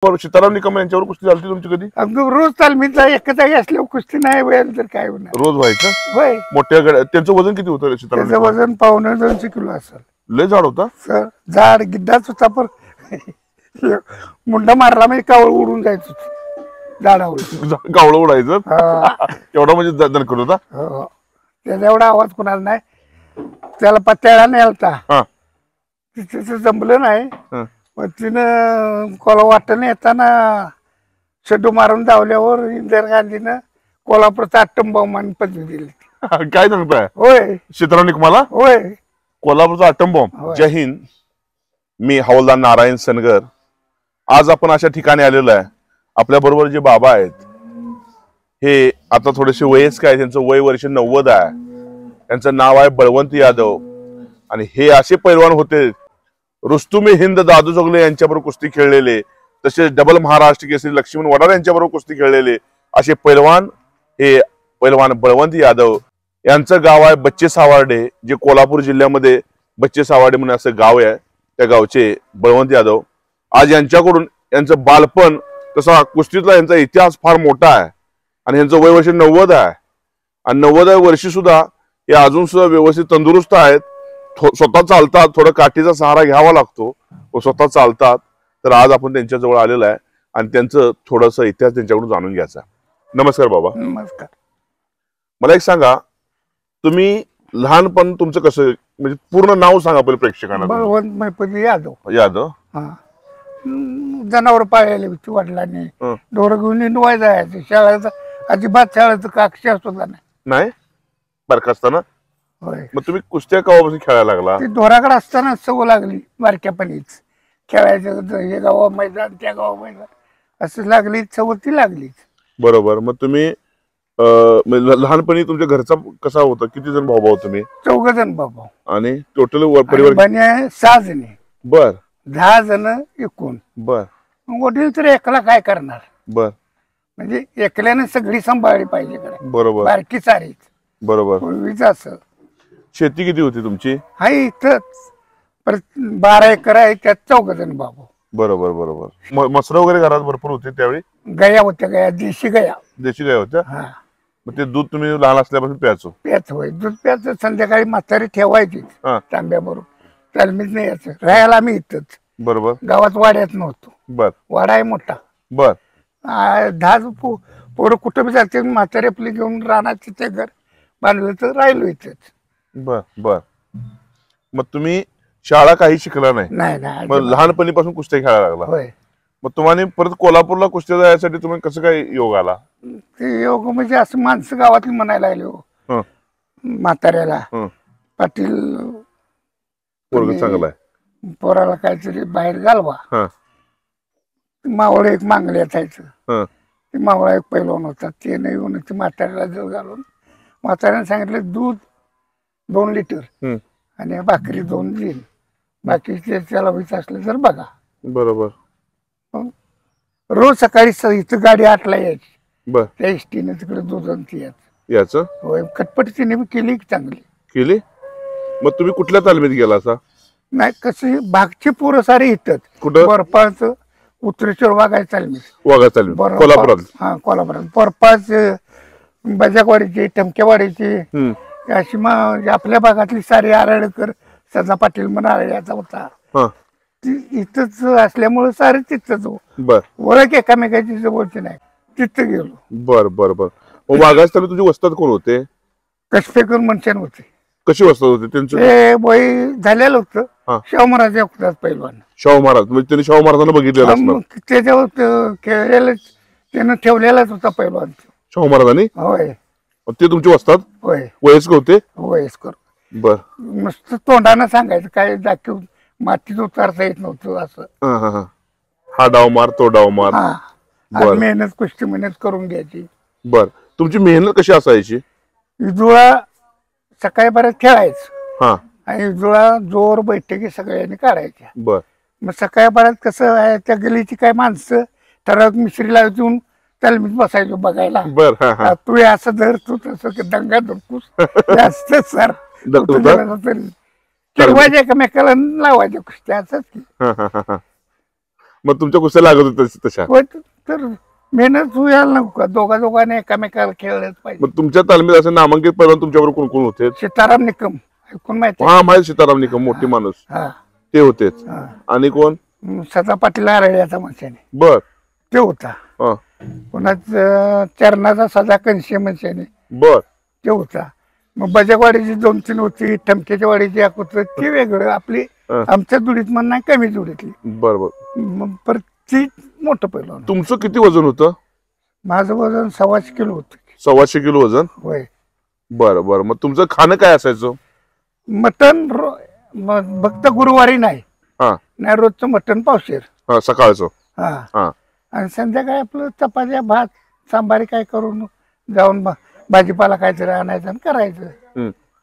सीताराम निकम यांच्यावर कुस्ती झाली तुमची कधी? अगदी रोज तालमीचा एकच जागी असल्यावर कुस्ती नाही वेळ तर काय होणार. रोज व्हायचं. होय. मोठ्या गड्या त्यांचं वजन किती होतं सीताराम? त्याचं वजन 1.25-200 किलो असेल. लय जाड होता सर. जाड गिड्डाच होता पण मुंडा मारला म्हणजे कावळ उडून जायचं झाडावर. कावळं उडायचं एवढा म्हणजे दणकट होता. हो. त्याचा एवढा आवाज कोणाला नाही. त्याला पत्त्याला नेलता तिचं जमलं नाही. मग तिनं कोला वाटण येताना शेडू मारून धावल्यावर इंदिरा गांधीनं कोल्हापूरचा अट्टम बॉम्ब पदवी दिली. काय सांगताय? होय. सीताराम निकमाला? होय. कोल्हापूरचा अट्टम बॉम्ब. जय हिंद. मी हवालदार नारायण सनगर. आज आपण अशा ठिकाणी आलेलो आहे. आपल्या बरोबर जे बाबा आहेत हे आता थोडेसे वयस्क आहेत. त्यांचं वय वर्ष 90 आहे. त्यांचं नाव आहे बळवंत यादव आणि हे असे पैलवान होते रुस्तुमे हिंद दादू जोगले यांच्याबरोबर कुस्ती खेळलेले, तसेच डबल महाराष्ट्र केसरी लक्ष्मण वडार यांच्याबरोबर कुस्ती खेळलेले असे पैलवान हे पैलवान बळवंत यादव. यांचं गाव आहे बच्चे सावर्डे, जे कोल्हापूर जिल्ह्यामध्ये बच्चे सावर्डे म्हणून असं गाव आहे. त्या गावचे बळवंत यादव. आज यांच्याकडून यांचं बालपण तसा कुस्तीतला यांचा इतिहास फार मोठा आहे आणि यांचं वय वर्ष 90 आहे आणि 90व्या वर्षी सुद्धा हे अजून सुद्धा व्यवस्थित तंदुरुस्त आहेत. स्वतः चालतात. थोडं काठीचा सहारा घ्यावा लागतो व स्वतः चालतात. तर आज आपण त्यांच्या जवळ आलेलो आहे आणि त्यांचं थोडंसं इतिहास त्यांच्याकडून जाणून घ्यायचा. नमस्कार बाबा. नमस्कार. मला एक सांगा, तुम्ही लहानपण तुमचं कसं, म्हणजे पूर्ण नाव सांगा पहिले प्रेक्षकांना. बळवंत मैपती यादव. यादव. जनावर पाळलेले वडिलांनी. ढोर घेऊन इंडवाय जायचं. शाळेचं अजिबात शाळेचं काक्षर सुद्धा नाही बारका असताना. होय. मग तुम्ही कुस्त्या केव्हापासून खेळायला लागला? ती ढोराकडे असताना सवय लागली बारक्यापणीच. खेळायचं हे गावा मैदान त्या गावा मैदान असं लागली सवय ती लागलीच. बरोबर. मग तुम्ही लहानपणी तुमच्या घरचा कसा होता? किती जण भाऊ तुम्ही? 4 जण भाऊ. आणि टोटल परिवार 6 जणी. बर. 10 जण एकूण. बर. वडील तर एकला काय करणार? बर. म्हणजे एकल्याने सगळी सांभाळली पाहिजे. बरोबर. बारकी सारीच. बरोबर. पूर्वीच असं. शेती किती होती तुमची? हाय इथंच 12 एकर आहे. त्यात 4 जण भाऊ. बरोबर बरोबर. मसर वगैरे घरात भरपूर होते त्यावेळी? गया होत्या. गया देशी गया. देशी गाय होत्या. हा. मग ते दूध तुम्ही लहान असल्यापासून प्यायचो? प्याच. होय. दूध प्यायचं. संध्याकाळी म्हातारी ठेवायची तांब्याबरोबर. तालमीत नाही यायचं. राहायला आम्ही इथंच. बरोबर. गावात वाड्यात नव्हतो. बर. वाडा आहे मोठा. बर. 10 पोरं कुठं बी जाते. म्हातारी आपली घेऊन राहण्याचं ते घर बांधलं तर राहिलो इथेच. बर बर. मग तुम्ही शाळा काही शिकला नाही? नाही. मग लहानपणीपासून कुस्ती खेळायला लागला? होय. मग तुम्हाला परत कोल्हापूरला कुस्ती जायसाठी तुम्ही कसं काय योग आला? ते योग म्हणजे असं माणसं गावातली म्हणायला लागले हो म्हाताऱ्याला, पाटील पोरग चांगला आहे, पोराला काहीतरी बाहेर घालवा. मावळ एक मांगले असायचं. ते मावळा एक पैलवान होता. ते नाही येऊन ते म्हाताऱ्याला जळ घालून म्हाताऱ्याने सांगितलं दूध 2 लिटर आणि भाकरी 2 देईल. बाकी त्याला व्हायचं असलं तर बघा. बरोबर. रोज सकाळी इथं गाडी 8ला यायची. बर. त्या एसटीने तिकडे दुधांती याचं. होय. खटपटीने केली चांगली केली. मग तुम्ही कुठल्या तालमीत गेला असा? नाही कशी भागची पोरं सारे येतात. कुठं? बर्फाचं उत्तरेश्वर वाघाय तालमीत. वाघा तालमीत कोल्हापुरात. हा कोल्हापुरात. बर्फाच बजाकवाडीची, टमक्यावाडीची अशी मग आपल्या भागातली सारी आराडकर, सदा पाटील म्हणाले याचा होता. इथंच असल्यामुळे सारे तिथंच. बर. ओळख एकामेकाची जवळची नाही. तिथं गेलो. बर बर बर. मग वाघाच तालमीत तुझे वस्ताद कोण होते? कशपेकर मनशन होते. कशी वस्ताद होते त्यांचं? ते वय झालेलं होतं. शाहू महाराज होतात पैलवान. शाहू महाराज म्हणजे त्यांनी शाहू महाराजांना बघितलेलं त्याच्यावर खेळलेलं त्यानं ठेवलेलाच होता पैलवान शाहू महाराजांनी. होय. ते तुमचे वस्ताद? होय. वयस्कर होते? वयस्कर. बर. नुसतं तोंडानं सांगायचं. काय दाखव मातीत उतारता येत नव्हतं असं. हा डाव मार, तो डाव मार. मेहनत कुस्ती मेहनत करून घ्यायची. बर. तुमची मेहनत कशी असायची? इजुळा सकाळी बऱ्याच खेळायचं आणि इजुळा जोर बैठकी सगळ्यांनी काढायच्या. बर. मग सकाळी बऱ्याच कसं आहे त्या गलीची काय माणसं ठराविक मिश्रीला येऊन तालमीत बसायचो बघायला. बर. तू असं धर, तू तसं दंगा धरपूस जास्त सर चिडवायचे एकमेकाला लावायचे कुस्त्या असंच की. मग तुमच्या कुस्त्या लागत होत्या तशा? होय, तर मेहनत व्हायला नको का? दोघांनी एकामेकाला खेळलंच पाहिजे. मग तुमच्या तालमीत असं नामांकित पैलवान तुमच्याबरोबर कोण कोण होते? सीताराम निकम ऐकून माहिती? हा, माहिती सीताराम निकम, मोठी माणूस, हा, ते होतेच. आणि कोण? सदा पाटील आरळ्याचा मनशाने, बर. ते होता. हा, पुन्हा चरणाचा सदा कनशे मनशाने, बर. ते होता. मग बजागवाडीची 2-3 होती, ठमक्याच्या वाडीची एक होतं, ते वेगळं. आपली आमच्या जुडीत म्हण नाही, कमी जुडीतली. बर बर. मग परत ती मोठं पहिलं. तुमचं किती वजन होतं? माझं वजन 125 किलो होतं. 125 किलो वजन? होय. बरं बरं. मग तुमचं खाणं काय असायचं? मटण फक्त गुरुवारी नाही, हा, नाही रोजचं मटण पावशेर. हा, सकाळचं. हा, हा, आणि संध्याकाळी आपलं चपात्या भात सांबारी काय करून जाऊन भाजीपाला काहीतरी आणायचं आणि करायचं.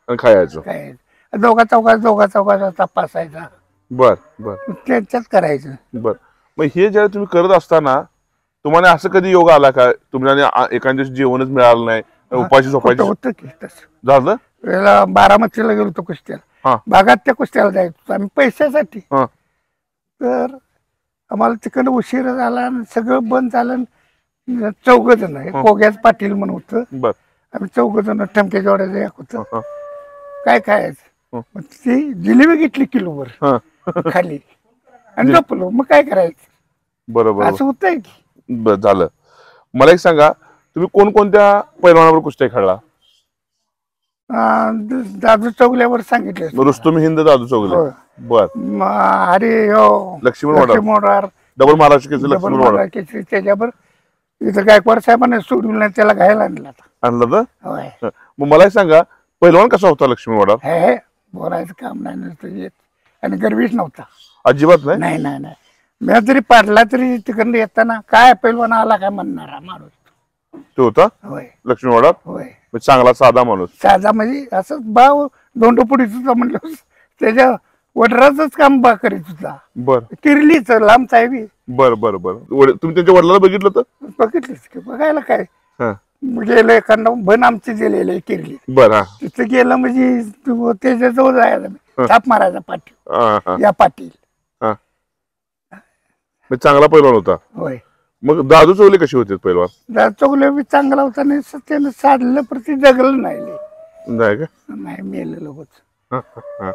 आणि खायचं काय दोघा चौघाचा तपासायचा. बर बर. त्यांच्यात करायचं. बर. मग हे ज्यावेळी तुम्ही करत असताना तुम्हाला असं कधी योग आला का तुम्हाला एखाद्या दिवशी जेवणच मिळालं नाही, उपाशी झोपायची होतं की तसं झालं? वेळेला बारामतीला गेलो होतो कुस्त्याला. हा, भागात त्या कुस्त्याला जायचो आम्ही पैशासाठी. हा, तर आम्हाला तिकडं उशीर झाला आणि सगळं बंद झालं. 4 जण, कोग्याच पाटील म्हणून होतं. बर. आम्ही 4 जण ठमक्याच्या वाड्याचं एक होतं. हा, काय खायचं? मग ती जिलेबी घेतली किलोवर हा. खाली आणि झोपलो. मग काय करायचं? बरोबर. असं होतंय की. बर, झालं. मला एक सांगा, तुम्ही कोणकोणत्या पैलवानावर कुस्त्या खेळला? दादू चौगल्यावर सांगितलं. रुस्तुम हिंद, दादू चौगले. बर. अरे हो, लक्ष्मण डबल महाराष्ट्र केसरी, लक्ष्मण केसरी. त्याच्यावर इथं गायकवाड साहेबांना सोडून नाही, त्याला घ्यायला आणलं तर. होय. मग मला एक सांगा, पैलवान कसा होता लक्ष्मण वडार? हे बोलायचं काम नाही नुसतं येत, आणि गर्वीच नव्हता अजिबात नाही. नाही नाही नाही. मी जरी पाडला तरी तिकडनं येताना काय पैलवान आला काय म्हणणारा माणूस तो होता. होय. लक्ष्मण वडार होय. चांगला साधा माणूस. साधा म्हणजे असंच भाव दोंडपुडीच होता म्हणलं. त्याच्या वडराच काम करीत होता. बर. किरलीच लांब साहेबी. बर बर बर. तुम्ही त्यांच्या वडिलाला बघितलं तर? बघितलीच की, बघायला काय. हा. गेलं एखादा बन आमचे दिलेलं आहे किरली. बर. हा, तिथं गेलं म्हणजे त्याच्याजवळ जायला थाप मारायचा पाठी. हा, हा, या पाटील. हा. मग चांगला पैलवान होता. होय. मग दादू चौगले कसे होते पैलवान? चौगले बी चांगला होता. नाही त्यानं साधलं पण ते जगलं नाही. नाही का? नाही, मेलेलं होत. हा, हा.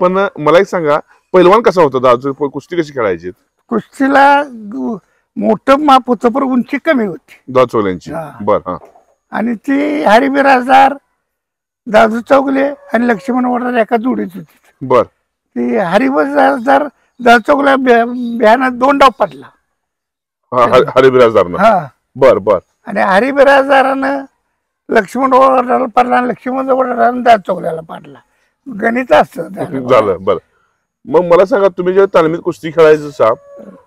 पण मला एक सांगा, पैलवान कसा होता दादू? कुस्ती कशी खेळायची? कुस्तीला मोठं माप होतं पण उंची कमी होती दादू चौगल्यांची. बर. हा. आणि ती हरिबिराजदार, दादू चौगले आणि लक्ष्मण वडार एका जोडीच होती. बर. ती हरिबिराजदार दादू चौगल्या बिहानात 2 डाव पडला. हरिबिराजदार. हा. बर बर. आणि हरिबिराजदारानं लक्ष्मण वडाराला पाडला आणि लक्ष्मण वडारानं दादू चौगल्याला पाडला. गणित असतं झालं. बर. मग मला सांगा, तुम्ही जेव्हा तालमीत कुस्ती खेळायचं साप,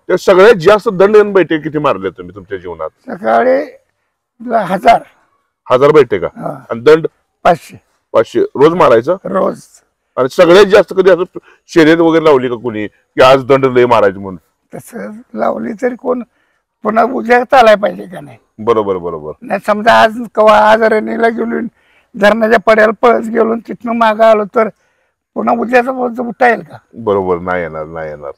त्या सगळ्यात जास्त दंड आणि बैठक किती मारले तुम्ही तुमच्या जीवनात? सकाळी 1000 बैठक का? आणि दंड 500 रोज मारायचं रोज. आणि सगळ्यात जास्त कधी असं शर्यत वगैरे लावली का कोणी, की आज दंड लय मारायचं म्हणून? तसं लावली तरी कोण पुन्हा उद्या चालाय पाहिजे का नाही? बरोबर बरोबर. नाही समजा आज कवा आज रनिंगला गेलो, धरणाच्या पड्याला पळत गेलो, तिथनं मागं आलो तर पुन्हा उद्याचा उठता येईल का? बरोबर. नाही येणार, नाही येणार.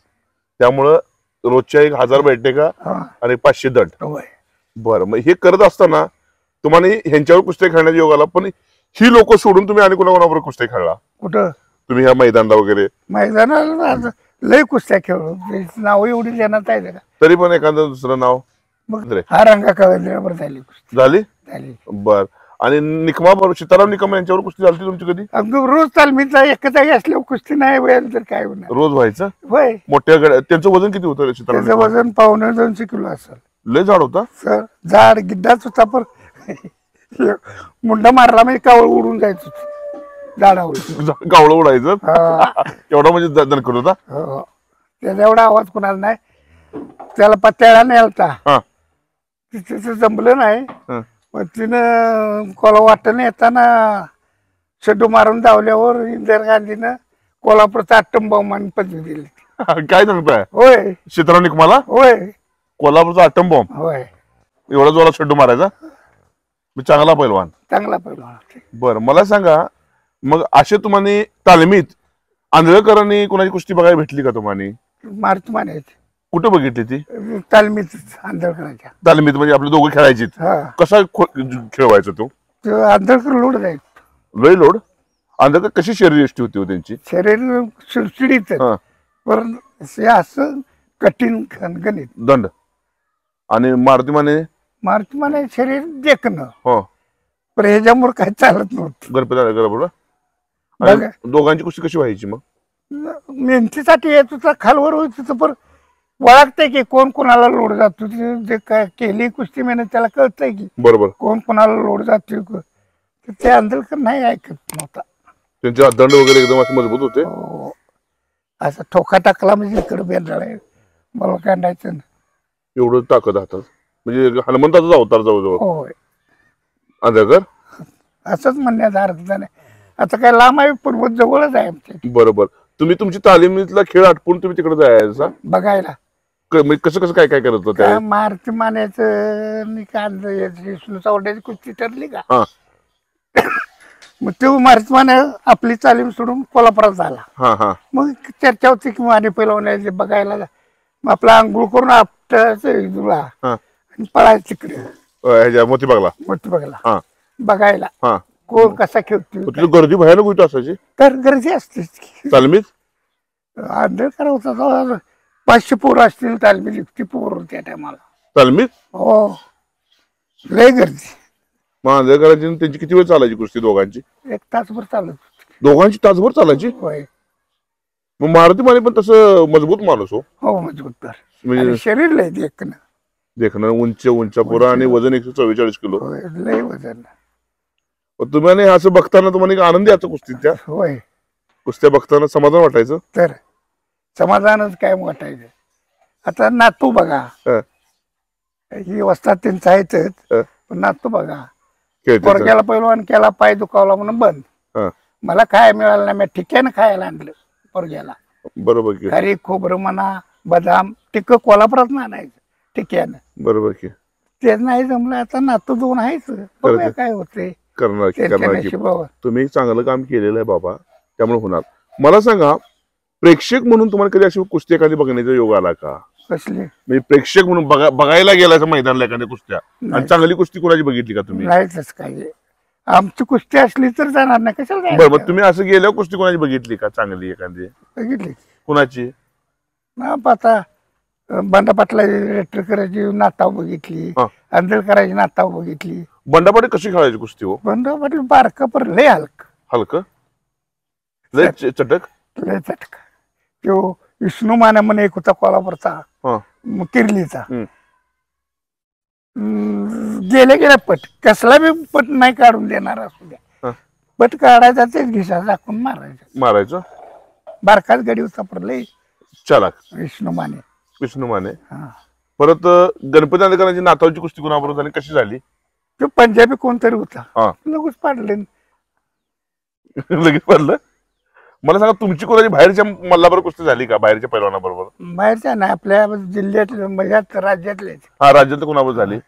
त्यामुळं रोजच्या 1000 बैठका आणि 500 दंड. बरं. मग हे करत असताना तुम्हाला ह्यांच्यावर कुस्त्या खेळण्याचा योग आला, पण ही लोक सोडून तुम्ही आणि कोणाकोणावर कुस्त्या खेळला? कुठं तुम्ही ह्या मैदानाला वगैरे? मैदानाला लय कुस्त्या खेळलो. नाव एवढी देण्यात आहे का? तरी पण एखादं दुसरं नाव? हा रंगा कवड्यावर झाली झाली. बर. आणि निकमा बरोबर सीताराम निकम यांच्यावर कुस्ती झाली तुमची कधी? अगदी रोज तालमीचा एकच जागी असल्यावर कुस्ती नाही व्हायला तर काय होणार? रोज व्हायचं. होय. मोठ्या त्यांचं वजन किती होतं सीताराम? त्याचं वजन 1.25-2 किलो असेल. लय झाड होता सर. झाड गिड्डाच होता, पण मुंडा मारला म्हणजे कावळ उडून जायचं झाडावर. कावळं उडायचं एवढा म्हणजे दणकट होता. त्याचा एवढा आवाज कोणाला नाही. त्याला पत्त्याला नेलता, तिचं जमलं नाही. मग तिनं कोला वाटण येताना शेडू मारून धावल्यावर इंदिरा गांधीनं कोल्हापूरचा अट्टम बहुमान पदवी दिली. काय सांगताय? होय. सीताराम निकमाला? होय. कोल्हापूरचा अट्टम बॉम्ब? होय. एवढा जोरात शेड्डू मारायचा? चांगला पैलवान. चांगला पैलवान. बर. मला सांगा, मग असे तुम्हाला तालमीत आंधळकरांनी कोणाची कुस्ती बघायला भेटली का तुम्हाला? मारुती माने. कुठं बघितली ती? तालमीत आंधळकरांच्या. तालमीत म्हणजे आपले दोघं खेळायची. हा कसा खेळ व्हायचा तो? तो आंधळकर लोड जाईल. लय लोड. अंधकर कशी शरीर यष्टी होती हो त्यांची? शरीर सुडसुडीत हा. पण हे असं कठीण गणित. दंड. आणि मारुती माने माने शरीर देखणं हो पण ह्याच्यामुळे काही चालत नव्हतं. गणपती बरोबर. बघा दोघांची कुस्ती कशी व्हायची मग? मेहनतीसाठी येत होता, खालवर होत होतं, पण ओळखतंय की कोण कोणाला लोड जातो. जे काय केली कुस्ती मेहनत त्याला कळतंय की बरोबर. कोण कोणाला लोड जातो. ते आंधळकर नाही ऐकत नव्हता. त्यांचे दंड वगैरे एकदम असे मजबूत होते. हो. असं ठोका टाकला म्हणजे इकडे बेंडाळा मला काढायचं. एवढं ताकद हातात म्हणजे हनुमंताचाच अवतार जवळजवळ होय आंधळकर. असंच म्हणण्याचा अर्थ नाही. आता काय लांब आहे, पूर्वज जवळच आहे आमच्या. बरोबर. तुम्ही तुमची तालीमीतला खेळ आटपून तुम्ही तिकडे जायचा बघायला. म्हणजे कसं कसं काय काय करत होतं काय मारुती मान्याचं चौड्याची कुस्ती ठरली का? हा मग तो मारुती माने आपली तालीम सोडून कोल्हापुरात झाला. हा हा मग चर्चा होती की माने पहिलवान बघायला. मग आपला आंघोळ करून आपटायचं तुला हा आणि पळायचं तिकडे ह्याच्या मोतीबागला. मोठी बघायला हा बघायला हा. कोण कसा खेळतो. तिथे गर्दी भयानक होती असायची तर गरजे असते. तालमीत. आंधळकर होता तो 500 पोरं असतील तालमीत. इतकी पोरं होती त्या टायमाला. तालमीत हो लय गर्दी. मग आंधळकरांची त्यांची किती वेळ चालायची कुस्ती दोघांची? 1 तासभर चालत. दोघांची तासभर चालायची. होय. मग मारुती माने पण तसं मजबूत माणूस हो. हो मजबूत तर म्हणजे शरीर लय देखणं. देखणं उंच्या पुरा आणि वजन 144 किलो. होय लय वजन. तुम्ही असं बघताना तुम्हाला एक आनंद याचा कुस्तीच्या होय. कुस्त्या बघताना समाधान वाटायचं. तर समाधानच काय वाटायचं. आता नातू बघा हा. ही वस्तात त्यांचं आहेच. हा. पण नातू बघा खेळते. पोरग्याला पहिलवान केला, पाय दुखावला म्हणून बंद. हा. मला खायला मिळालं नाही. मी ठिक्यानं खायला आणलं पोरग्याला. बरोबर की. खारी खोबरं म्हणा, बदाम टिक्क कोल्हापुरात आणायचं ठिक्यानं. बरोबर की. ते नाही जमलं. आता नातू 2 आहेच. बघूया काय होते. करणार की त्यांच्या करणार की. नशिबावर. तुम्ही चांगलं काम केलेलं आहे बाबा, त्यामुळे होणार. मला सांगा, प्रेक्षक म्हणून तुम्हाला कधी अशी कुस्ती एखादी बघण्याचा योग आला का? कसली म्हणजे प्रेक्षक म्हणून बघायला गेलाय मैदानाला एखाद्या कुस्त्या आणि चांगली कुस्ती कोणाची बघितली का तुम्ही? नाहीच काय. आमची कुस्ती असली तर जाणार नाही. कशाला बरोबर. तुम्ही असं गेल्यावर कुस्ती कोणाची बघितली का चांगली एखादी? बघितली कुणाची? आता बंडा पाटला करायची नाताव बघितली. हा. आंधळकरांची नाताव बघितली. बंडापाटी कशी खेळायची कुस्ती हो? बंडा पाटील बारका पर लय हलकं लय चटक. लय चटका. तो विष्णू माने म्हणून एक होता कोल्हापूरचा, हा. किर्लीचा. हम्म. गेल्या पट कसला बी पट नाही काढून देणार असू हा. द्या. पट काढायचा तेच घिसा दाखवून मारायचं. बारकाच गडी होता पर लय चालाक विष्णू माने. विष्णू माने. हा. परत गणपती आंधळकरांची नातावची कुस्ती कोणाबरोबर झाली, कशी झाली? तो पंजाबी कोणतरी होता. हा. लगेच पाडले. लगेच पडलं. मला सांगा, तुमची कोणाची बाहेरच्या मल्लाबरोबर कुस्ती झाली का? बाहेरच्या पैलवानाबरोबर? बाहेरच्या नाही, आपल्या जिल्ह्यातले म्हणजे राज्यातले. हा. राज्यात कोणाबरोबर झाली?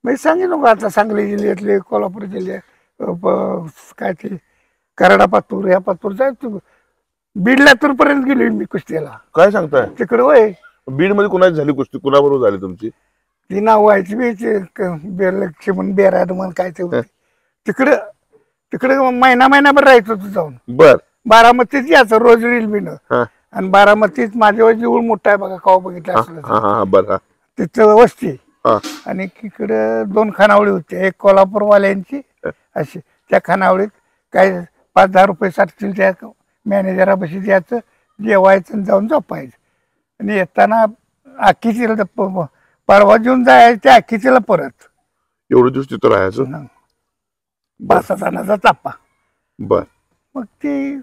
मी सांगेन नको आता. सांगली जिल्ह्यातले, कोल्हापूर जिल्ह्यात काय ते कराडा पातूर, या पातूर जायचं. बीड लातूर पर्यंत गेली मी कुस्तीला. काय सांगताय? तिकडे होय. बीड मध्ये कोणाची झाली कुस्ती? कोणाबरोबर झाली तुमची? ती नाव व्हायची बेरलक्ष म्हणून बेराड म्हणून काय ते होते. तिकडे तिकडे महिनाभर राहायचं होतं जाऊन. बर. बारामतीत यायचं रोज रेल्वेनं. हा. आणि बारामतीत माझ्या जीव मोठा आहे बघा, कवा बघितलं असलं तर. हा. बर. तिथं वस्ती. हा. आणि इकडे 2 खानावळी होत्या. एक कोल्हापूरवाल्यांची अशी. त्या खानावळीत काय 5-10 रुपये साठतील. त्या मॅनेजरापाशी द्यायचं, जेवायचं आणि जाऊन झोपायचं. आणि येताना आखीचीला परवा घेऊन जायचं, त्या आखीचीला परत. एवढे दिवस तिथं राहायचं. 5-6 जणांचा तापा. बर. मग ती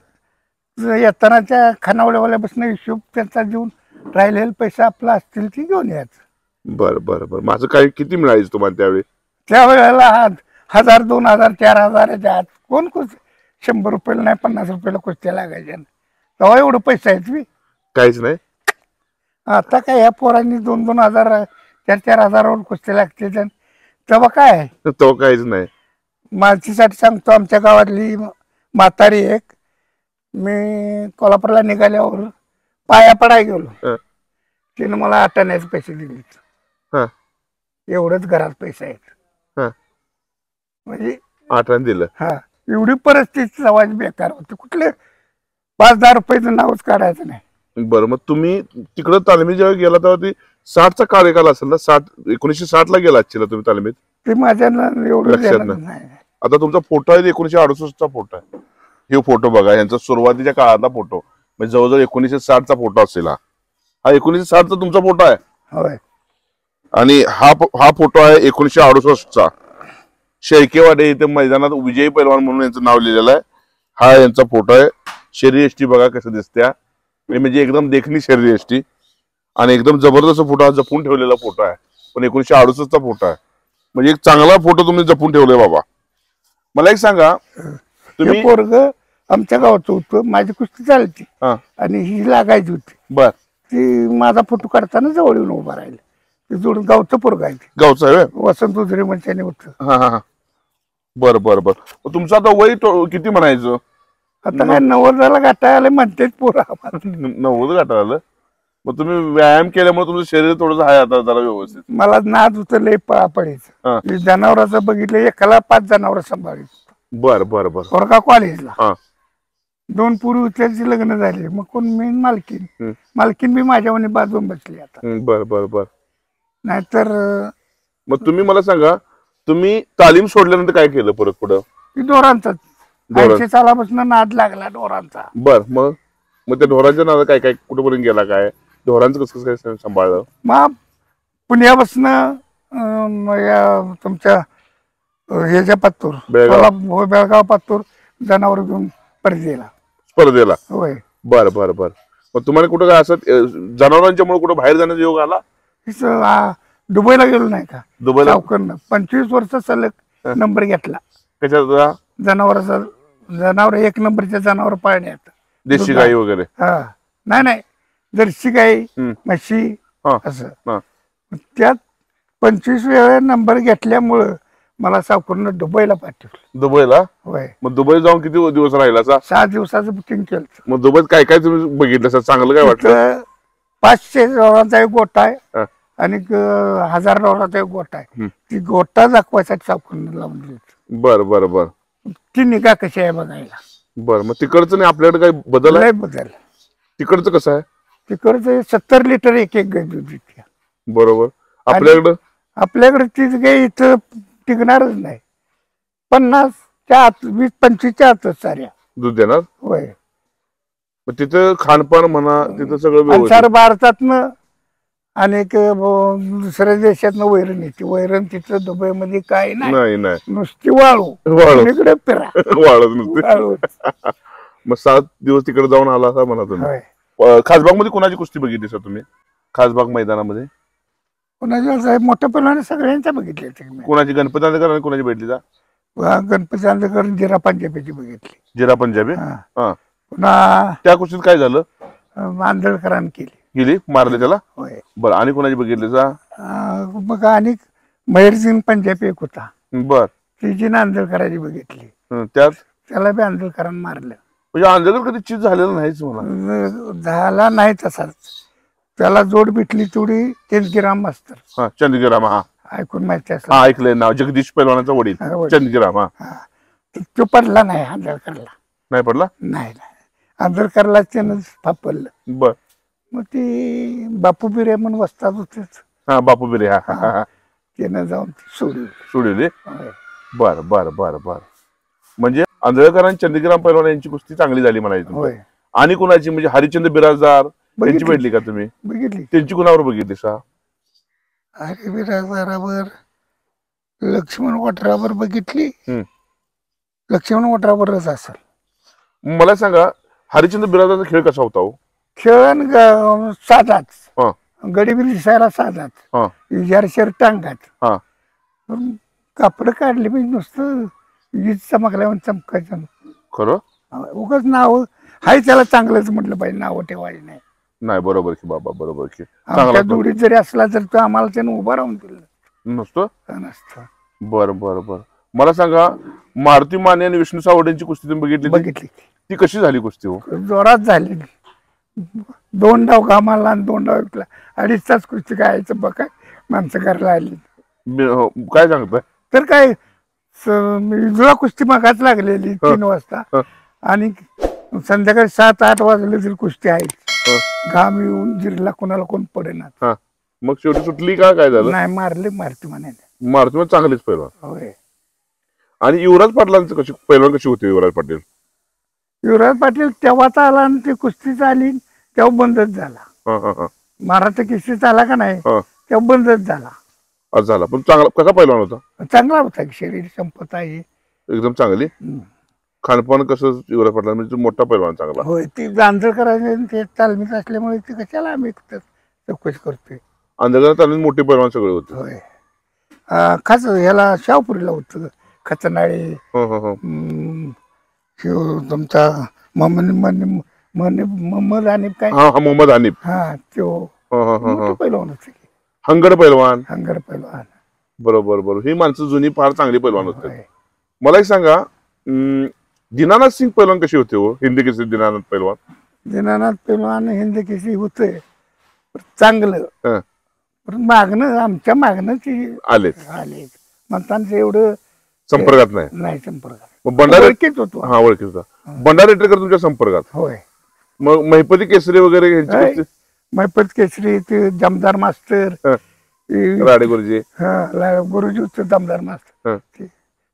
येताना त्या खानावळीवाल्यापासून हिशोब त्यांचा देऊन राहिलेला पैसा आपला असतील ती घेऊन यायचं. बर बर बर. माझं काय किती मिळायचं तुम्हाला त्यावेळी? त्यावेळेला 1000, 2000, 4000 आत. कोण 100 रुपयाला नाही, 50 रुपयाला कुस्त्या लागायच्या. तेव्हा एवढं पैसा आहेत मी. काहीच नाही. आता काय ह्या पोरांनी 2-2 हजार, 4-4 हजारावर कुस्त्या लागते. तेव्हा काय तो काहीच नाही. मालतीसाठी सांगतो, आमच्या गावातली म्हातारी एक, मी कोल्हापूरला निघाल्यावर पाया पडाय गेलो. तिने मला आटाण्याचे पैसे दिले. हा एवढंच घरात पैसे आहेत. हा म्हणजे 8 आणे दिलं. हा एवढी परिस्थिती समाज बेकार होती. कुठले 5,000 रुपयाचं नावच काढायचं नाही. बरं, मग तुम्ही तिकडं तालमीत जेव्हा गेला तेव्हा ती 60चा कार्यकाल असेल ना? 1960 ला गेला असतील तुम्ही तालमीत? ते माझ्या एवढं लक्षात ध्यानात नाही. नाही. आता तुमचा फोटो आहे 1968चा फोटो आहे. हे फोटो बघा, यांचा सुरुवातीच्या काळातला फोटो, म्हणजे जवळजवळ 1960चा फोटो असेल. हा 1960चा तुमचा फोटो आहे. होय. आणि हा फोटो आहे 1968चा. शेळकेवाडी इथे मैदानात विजयी पैलवान म्हणून यांचं नाव लिहिलेलं आहे. हा यांचा फोटो आहे. शरीर यष्टी बघा कसं दिसत्या, म्हणजे एकदम देखणी शरीर यष्टी आणि एकदम जबरदस्त फोटो, हा जपून ठेवलेला फोटो आहे. पण 1968चा फोटो आहे, म्हणजे एक चांगला फोटो तुम्ही जपून ठेवलाय बाबा. मला एक सांगा, तुम्ही पोरग आमच्या गावाचं होतं, माझी कुस्ती चालती आणि ही लागायची होती. बर, ती माझा फोटो काढताना जवळ येऊन उभा राहिलं. ते जोडून गावचं पोरग आहे, गावचं आहे. वसंत उजरे म्हणजे होतं. हा हा हा बर बर बर. तुमचं आता वय किती म्हणायचं? आता काय 90 गाठायला म्हणतेच पोरं आम्हाला. 90 गाठा आलं. मग तुम्ही व्यायाम केल्यामुळे तुमचं शरीर थोडंसं आहे आता जरा व्यवस्थित. मला नाद होतं लय पडायचं. मी जनावराचं बघितलं, एकाला 5 जनावर सांभाळायचं. बर बर बर. पोरगा कॉलेजला, 2 पूर्वी त्याची लग्न झाले. मग कोण मी मालकीन मी माझ्यावर बाजून बसली आता. बर बर बर. नाहीतर मग तुम्ही मला सांगा, तुम्ही तालीम सोडल्यानंतर काय केलं परत पुढं? ढोरांचाच 80 सालापासून नाद लागला ढोरांचा. बर, मग त्या ढोरांच्या नादात काय काय कुठेपर्यंत गेला? काय ढोरांचं कसं काय सांभाळलं? मग पुण्यापासून तुमच्या ह्याच्या पातूर बेळगाव पातूर जनावर घेऊन स्पर्धेला. होय. बर बर बर. मग तुम्हाला कुठं काय असं जनावरांच्यामुळे कुठं बाहेर जाण्याचा योग आला? दुबईला गेलो नाही का? दुबईला 25 वर्ष सलग नंबर घेतला. त्याच्यात जनावर 1 नंबरच्या जनावर पाळण्यात. देशी गाई वगैरे? नाही, जर्सी गाई, म्हशी असं. त्यात 25 वेळा नंबर घेतल्यामुळं मला सावकारानं दुबईला पाठवलं. दुबईला? होय. मग दुबईला जाऊन किती दिवस राहिला? 6 दिवसाचं बुकिंग केलं. मग दुबईत काय काय तुम्ही बघितलं? चांगलं काय वाटलं? 500 डॉलरचा एक गोठा आहे आणि 1000 डॉलरचा एक गोठा आहे. ती गोठा दाखवायसाठी सावकारानं लावून दिली. बर बर बर. ती निगा कशी आहे बघायला. बर, मग तिकडचं नाही आपल्याकडे काही बदल आहे? बदल. तिकडचं कसं आहे? तिकडचं 70 लिटर एक गाय दूध देते. बरोबर. आपल्याकडे तीच गाय इथं टिकणारच नाही. 50च्या आत, 20-25च्या आतच साऱ्या दूध देणार. होय. मग तिथं खानपान म्हणा, तिथं सगळं व्यवस्थित. भारतातनं अनेक दुसऱ्या देशातनं वैरण येते. वैरण तिथं दुबईमध्ये काय नाही, नुसती वाळू. इकडे फिरा वाळत नुसते. मग 7 दिवस तिकडे जाऊन आला असा म्हणा तुम्ही. खासबाग मध्ये कोणाची कुस्ती बघितली सर तुम्ही? खासबाग मैदानामध्ये कोणाची? मोठ्या पैलवान सगळ्यांच्या बघितली. कोणाची? गणपती आंदेकर आणि कोणाची भेटली? गणपती आंदेकर जिरा पंजाबीची बघितली. जिरा पंजाबी. पुन्हा त्या कुस्तीत काय झालं? आंधळकरांनी गेली, मारले त्याला. होय. बरं, आणि कोणाची बघितली? मग आणि महेरसिंग पंजाबी एक होता. बर, तिची आंधळकरांची बघितली. त्याला बी आंधळकरांनी मारलं. म्हणजे आंधळकर कधी चीज झालेला नाहीच म्हणा. झाला नाही तसाच. त्याला जोड भेटली तेवढी चंदगीराम मास्तर. चंदगीराम, ऐकून माहिती असं ऐकलंय नाव. जगदीश पैलवानाचा वडील चंदगीराम. तो पडला नाही आंधळकरला. नाही पडला? नाही, आंधळकरला त्यानं फापडलं. बर. मग ती बापू बिरे म्हणून वस्ताद होतेच. बापू बिरे. त्यानं जाऊन सोडली. बर बर बर बर. म्हणजे आंधळकर आणि चंदगीराम पैलवान यांची कुस्ती चांगली झाली म्हणायची. आणि कुणाची? म्हणजे हरिश्चंद्र बिराजदार त्यांची भेटली का तुम्ही? बघितली. त्यांची कुणावर बघितली? हरी बिराजदारावर, लक्ष्मण वटरावर बघितली. लक्ष्मण वटरावरच असेल. मला सांगा, हरिश्चंद्र बिराजदारचा खेळ कसा होता? खेळ साधाच, गडीबिरी दिसायला साधाच, विजारशर टांगात. कापड काढले म्हणजे नुसतं वीज चमकल्यावर चमकायचं. खरं? उगाच नाव हाय त्याला चांगलंच म्हटलं पाहिजे, नाव ठेवायची नाही. बरोबर की बाबा, बरोबर की. आमच्या जोडीत जरी असला तर तो आम्हाला त्यानं उभा राहून दिलं नसतं. बरं बरं बरं. मला सांगा, मारुती माने आणि विष्णू सावड यांची कुस्ती तुम्ही बघितली? बघितली. ती कशी झाली कुस्ती? जोरात झाली. 2 डाव कामाला आणि 2 डाव विकला. 2.5 तास कुस्ती खायचं बघा माणसं करायला आली. काय सांगताय? तर काय जुळा कुस्ती मागाच लागलेली 3 वाजता आणि संध्याकाळी 7-8 वाजले तरी कुस्ती आहे. घाम येऊन जिरला कोणाला कोण पडेना. मग शेवटी सुटली का काय झालं? नाही मारते म्हणाले. मारती मग चांगलीच पैलवान. होय. आणि युवराज पाटलांचं कशी पैलवान कशी होती युवराज पाटील? युवराज पाटील तेव्हाच आला आणि ती कुस्तीच आली तेव्हा बंदच झाला. महाराष्ट्र केसरीच आला का नाही तेव्हा बंदच झाला. झाला. पण चांगला कसा पैलवान होता? चांगला होता शरीर संपत आहे एकदम चांगली. खानपान कसं युवराज पाटला म्हणजे मोठा पैलवान चांगला? होय. ती गांजर करायची ते तालमीत असल्यामुळे ती कशाला आम्ही चौकशी करतोय. अंधकार तालमीत मोठे पैलवान सगळे होते. होय. खास ह्याला शाहपुरीला होतं खचनाळे. तुमचा मोहम्मद हनीफ काय? मोहम्मद हनीफ. तो पैलवान होता. हंगर पैलवान. बरोबर. ही माणसं जुनी फार चांगली पैलवान होते. मला एक सांगा, दीनानाथ सिंग पैलवान कशी होते हो? हिंदी केसरी दीनानाथ पैलवान हिंदी केसरी होते चांगलं. मागणं आमच्या मागणं आले म्हणताना एवढं संपर्कात नाही संपर्कात. ओळखीत होता. भंडारी रेटकर तुमच्या संपर्कात? होय. मग महिपती केसरी वगैरे? महिपत केसरी ते दमदार मास्तर राडे गुरुजी. गुरुजी होते दमदार मास्तर.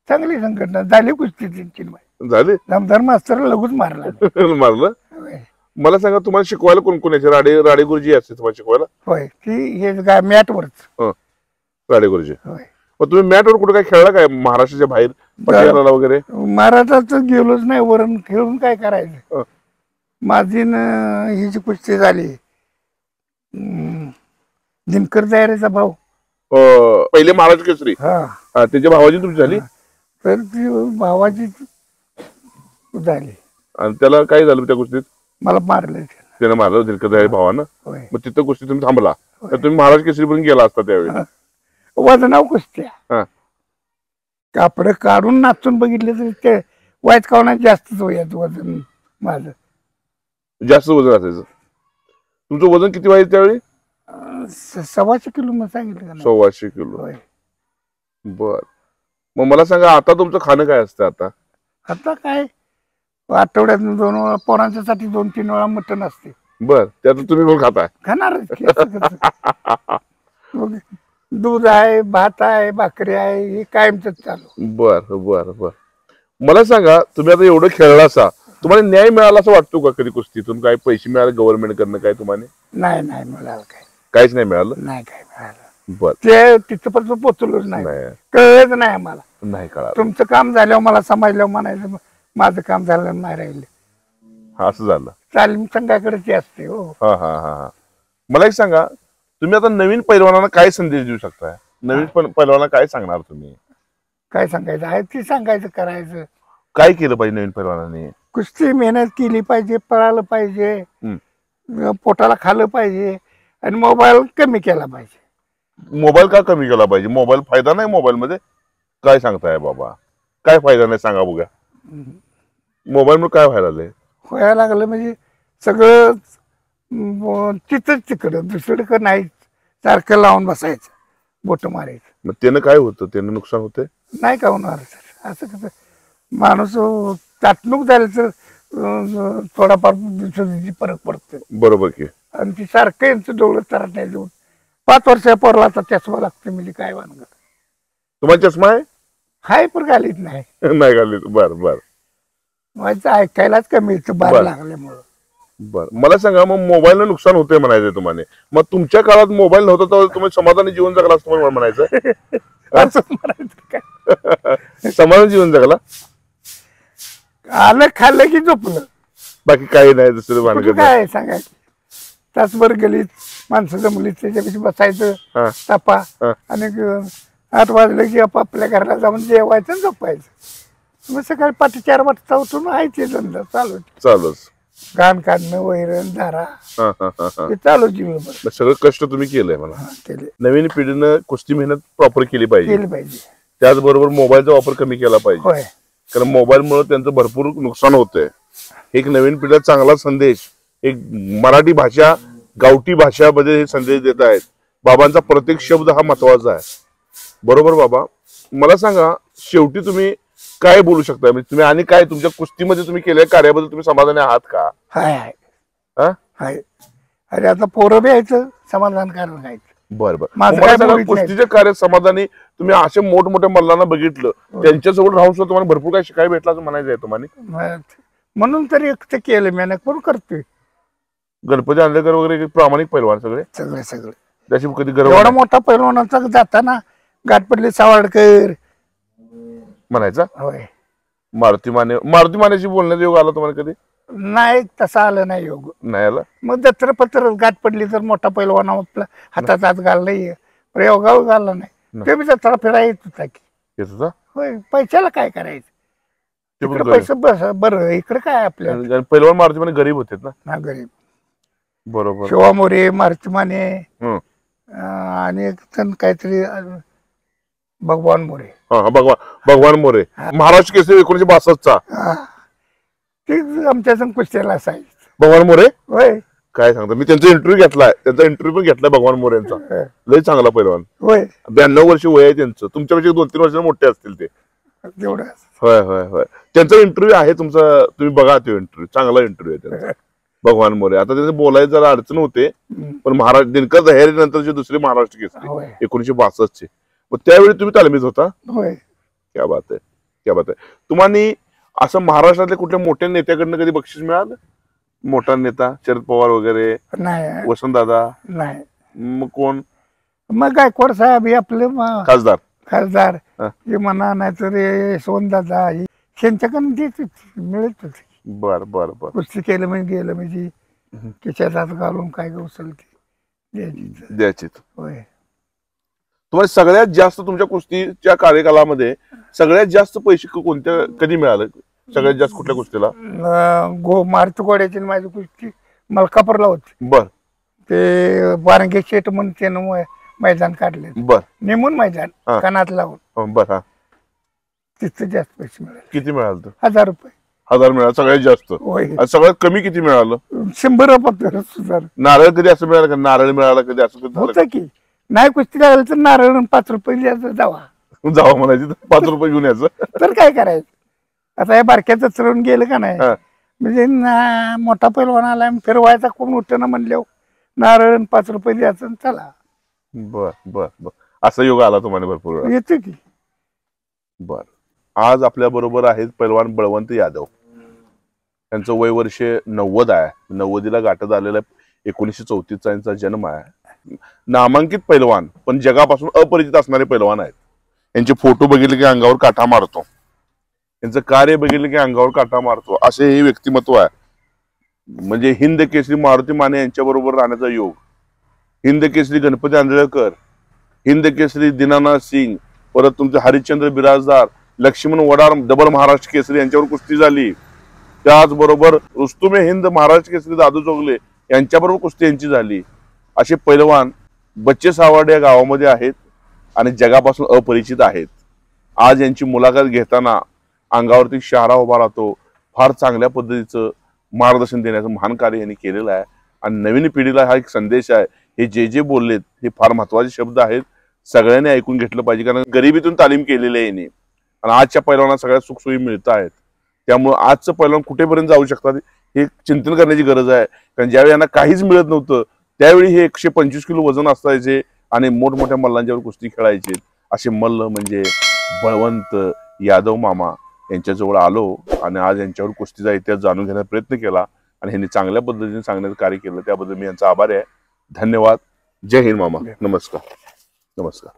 चांगली संघटना झाली कुस्ती त्यांची. झाली. दमदार मास्तर लगूच मारलं. मला सांगा, तुम्हाला शिकवायला कोण कोण यायचे? राडे गुरुजी असते तुम्हाला शिकवायला? होय. ती हे मॅटवरच राडे गुरुजी. होय. मग तुम्ही मॅटवर कुठे काय खेळला काय महाराष्ट्राच्या बाहेर पटियाला वगैरे? महाराष्ट्रात गेलोच नाही. वरण खेळून काय करायचं. माझी ही जी कुस्ती झाली दिनकर दायरेचा भाऊ पहिले महाराज केसरी त्याच्या भावाची तुमची झाली? तर ती भावाची झाली. आणि त्याला काय झालं त्या कुस्तीत? मला मारलं. त्यानं मारलं दिनकर दायरे भावानं. मग तिथं कुस्ती तुम्ही थांबला तर तुम्ही महाराज केसरी पण गेला असता त्यावेळी. वजनाव कुस्त्या कापड काढून नाचून बघितले तरी ते वाईट कावण्यात जास्तच वजन माझं. जास्त वजन असायचं. तुमचं वजन किती व्हायचं त्यावेळी? 125 किलो मग सांगितलं. 125 किलो. बर. मग मला सांगा, आता तुमचं खाणं काय असतं? आता काय आठवड्यात 2 वेळा पोरांच्यासाठी 2-3 वेळा मटण असते. बर. त्यात तुम्ही पण खाताय? खाणारच. दूध आहे, भात आहे, भाकरी आहे, हे कायमच चालू. बर. मला सांगा, तुम्ही आता एवढं खेळला असा, तुम्हाला न्याय मिळाला असं वाटतो का कधी कुस्तीतून? काय पैसे मिळाले गव्हर्नमेंट कडनं काय तुम्हाला? नाही मिळालं. काहीच नाही मिळालं? नाही काय मिळालं. बर. ते तिथपर्यंत पोचलोच नाही. कळलंच नाही आम्हाला. नाही कळालं. तुमचं काम झाल्यावर मला समजल्यावर म्हणायचं माझं काम झालं नाही राहिले. असं झालं. तालीम संघाकडेच असते. हो. मला एक सांगा, तुम्ही आता नवीन पैलवानांना काय संदेश देऊ शकताय? नवीन पैलवानांना काय सांगणार तुम्ही? काय सांगायचं आहे ते सांगायचं, करायचं. काय केलं पाहिजे नवीन पैलवानांनी? कुस्ती मेहनत केली पाहिजे, पळालं पाहिजे, पोटाला खाल्लं पाहिजे आणि मोबाईल कमी केला पाहिजे. मोबाईल का कमी केला पाहिजे? मोबाईल फायदा नाही मोबाईल मध्ये? काय सांगताय बाबा? काय फायदा नाही सांगा बघा. मोबाईल मध्ये काय व्हायला लागलं म्हणजे सगळं तिकडं दुसरीकडं नाही. सारखं लावून बसायचं, बोट मारायचं. मग त्यानं काय होतं? त्यानं नुकसान होते? नाही का होणार सर. असं कसं माणूस चाटणूक झालं तर थोडाफार फरक पडतो. बरोबर की. आणि ती सारखं यांचं डोळं चालत नाही. 5 वर्षा पोरला आता चष्मा लागते म्हणजे काय वानगड. तुम्हाला चष्मा आहे? हाय पण घालीत नाही. नाही घालीत. बर. माझं ऐकायलाच कमी येतं बाहेर लागल्यामुळं. बर. मला सांगा, मग मोबाईलनं नुकसान होतंय म्हणायचं तुम्हाला? मग तुमच्या काळात मोबाईल नव्हता तेव्हा तुम्ही समाधानी जीवन जगला असं तुम्हाला म्हणायचं? काय समाधान जीवन जगला? आलं खाल्लं की झोपलं, बाकी काही नाही दुसरं भानगड काय सांगायचं. तासभर गलीत माणसं जमलीत त्याच्यापेक्षा बसायचं तापा आणि 8 वाजलं की आपापल्या घराला जाऊन जेवायचं आणि झोपायचं. मग सकाळी 5-4 वाजता उठून आहे ते धंदा चालूच. घाण काढणं, वैरण, धारा हे चालू जीवन. सगळं कष्ट तुम्ही केलंय. मला केले. नवीन पिढीनं कुस्ती मेहनत प्रॉपर केली पाहिजे. त्याचबरोबर मोबाईलचा वापर कमी केला पाहिजे, कारण मोबाईल मुळे त्यांचं भरपूर नुकसान होतंय. एक नवीन पिढीला चांगला संदेश एक मराठी भाषा गावठी भाषामध्ये हे संदेश देत आहेत. बाबांचा प्रत्येक शब्द हा महत्वाचा आहे. बरोबर बाबा, मला सांगा शेवटी तुम्ही काय बोलू शकता? म्हणजे तुम्ही आणि काय तुमच्या कुस्तीमध्ये तुम्ही केलेल्या कार्याबद्दल तुम्ही समाधानी आहात का? हाय हा? हाय. अरे आता पोरं बी यायचं समाधानकारक व्हायचं. बरं माझं मला काय सांगा, बोलत नाही. कुस्तीच्या कार्यात समाधानी तुम्ही असे मोठमोठ्या मल्लांना बघितलं, त्यांच्यासोबत राहून सुद्धा तुम्हाला भरपूर काय शिकायला भेटला असं म्हणायचं आहे तुम्हाला? म्हणून तरी एक ते केलं मी कोण करतोय. गणपती आंधळकर वगैरे प्रामाणिक पैलवान सगळे सगळे त्याची कधी गर्व एवढा मोठा पैलवानाचा जाताना गाठ पडली सावडकर म्हणायचा. होय. मारुती मानेशी बोलण्याचा योग आला तुम्हाला कधी? नाही तसा आलं नाही योग. नाही आला. मग दत्र पत्र गाठ पडली तर मोठा पैलवान आपला हातात हात घालला, प्रयोगावर घालला नाही. ते बी जत्रा फिरायला येत होता की. येत होता. होय. पैशाला काय करायचं, ते पण इकडे पैसे बस बरं, इकडे काय आपल्याला. पैलवान मारुती माने गरीब होते ना. हा गरीब. बरोबर. शिवा मोरे, मारुती माने हं. आणि एक जण काहीतरी भगवान मोरे. भगवान मोरे महाराष्ट्र केसरी 1962 चा. ते आमच्या संग कुस्त्याला असायचं. भगवान मोरे होय. काय सांगता, मी त्यांचा इंटरव्ह्यू घेतलाय, त्यांचा इंटरव्ह्यू पण घेतलाय भगवान मोरे यांचा. लय चांगला पैलवान. होय. 92 वर्ष वय आहे त्यांचं. तुमच्यापेक्षा 2-3 वर्ष मोठे असतील ते. तेवढं. होय होय होय. त्यांचा इंटरव्ह्यू आहे तुमचा, तुम्ही बघा तो इंटरव्ह्यू. चांगला इंटरव्ह्यू आहे त्यांचा. भगवान मोरे. आता त्यांचे बोलायचं जरा अडचण होते, पण महाराष्ट्र दिनकर दहेरी नंतरचे दुसरे महाराष्ट्र केसरी 1962 चे. मग त्यावेळी तुम्ही तालमीत होता. होय. क्या बात आहे, क्या बात आहे. तुम्हाला असं महाराष्ट्रातल्या कुठल्या मोठ्या नेत्याकडनं कधी बक्षीस मिळालं? मोठा नेता शरद पवार वगैरे, नाही. वसंतदादा नाही. मग कोण? मग गायकवाड साहेब हे आपले खासदार हे म्हणा, नाहीतर यशवंतदादा त्यांच्याकडून ते मिळत होते. बर बर बर. कुस्ती केलं म्हणजे गेलं म्हणजे खिशात हात घालून काय उचल द्यायची. होय. तुम्हाला सगळ्यात जास्त तुमच्या कुस्तीच्या कार्यकालामध्ये सगळ्यात जास्त पैसे कोणत्या कधी मिळाले? सगळ्यात जास्त कुठल्या कुस्तीला? मारुती घोड्याची माझी कुस्ती मलकापूरला होती. बर. ते वारंगे शेट म्हणून त्यानं मैदान काढले. बर. नेमून मैदान कानात लावून. बर. हा. तिथं जास्त पैसे मिळाले. किती मिळालं? 1000 रुपये. 1000 मिळालं सगळ्यात जास्त. होय. सगळ्यात कमी किती मिळालं? 100. नारळ कधी असं मिळालं का? नारळ मिळाला कधी असं कधी होतं की नाही कुस्ती लागली तर नारळ 5 रुपये द्यायचं, जावा म्हणायचं 5 रुपये घेऊन यायचं. तर काय करायचं. आता या बारक्याचं चढून गेलं का नाही, म्हणजे मोठा पैलवान आला फिरवायचा कोण उठणं म्हणल्यावर नारळ 5 रुपये द्यायचं चला. बर बर बर. असा योग आला तुम्हाला भरपूर येतो की. बर. आज आपल्या बरोबर आहेत पैलवान बळवंत यादव. त्यांचं वय वर्ष 90 आहे. 90ला गाठत आलेला 1934 यांचा जन्म आहे. नामांकित पैलवान पण जगापासून अपरिचित असणारे पैलवान आहेत. यांचे फोटो बघितले की अंगावर काटा मारतो, यांचं कार्य बघितलं की अंगावर काटा मारतो, असे हे व्यक्तिमत्व आहे. म्हणजे हिंद केसरी मारुती माने यांच्या बरोबर राहण्याचा योग, हिंद केसरी गणपती आंधळकर, हिंद केसरी दीनानाथ सिंग, परत तुमचे हरिश्चंद्र बिराजदार, लक्ष्मण वडार डबल महाराष्ट्र केसरी यांच्यावर कुस्ती झाली. त्याचबरोबर रुस्तुमे हिंद महाराष्ट्र केसरी दादू चोगले यांच्याबरोबर कुस्ती यांची झाली. असे पैलवान बच्चे सावर्डे या गावामध्ये आहेत आणि जगापासून अपरिचित आहेत. आज यांची मुलाखत घेताना अंगावरती शहारा उभा राहतो. फार चांगल्या पद्धतीचं मार्गदर्शन देण्याचं महान कार्य यांनी केलेलं आहे आणि नवीन पिढीला हा एक संदेश आहे. हे जे बोललेत हे फार महत्वाचे शब्द आहेत. सगळ्यांनी ऐकून घेतलं पाहिजे, कारण गरिबीतून तालीम केलेली आहे यांनी आणि आजच्या पैलवानांना सगळ्या सुखसोयी मिळत आहेत. त्यामुळे आजचं पैलवान कुठेपर्यंत जाऊ शकतात हे चिंतन करण्याची गरज आहे. कारण ज्यावेळी यांना काहीच मिळत नव्हतं त्यावेळी हे 125 किलो वजन असायचे आणि मोठमोठ्या मल्लांच्यावर कुस्ती खेळायचे. असे मल्ल म्हणजे बळवंत यादव मामा यांच्याजवळ आलो आणि आज यांच्यावर कुस्तीचा इतिहास जाणून घेण्याचा प्रयत्न केला आणि ह्यांनी चांगल्या पद्धतीने सांगण्याचं कार्य केलं. त्याबद्दल मी यांचा आभारी आहे. धन्यवाद. जय हिंद मामा. नमस्कार. नमस्कार.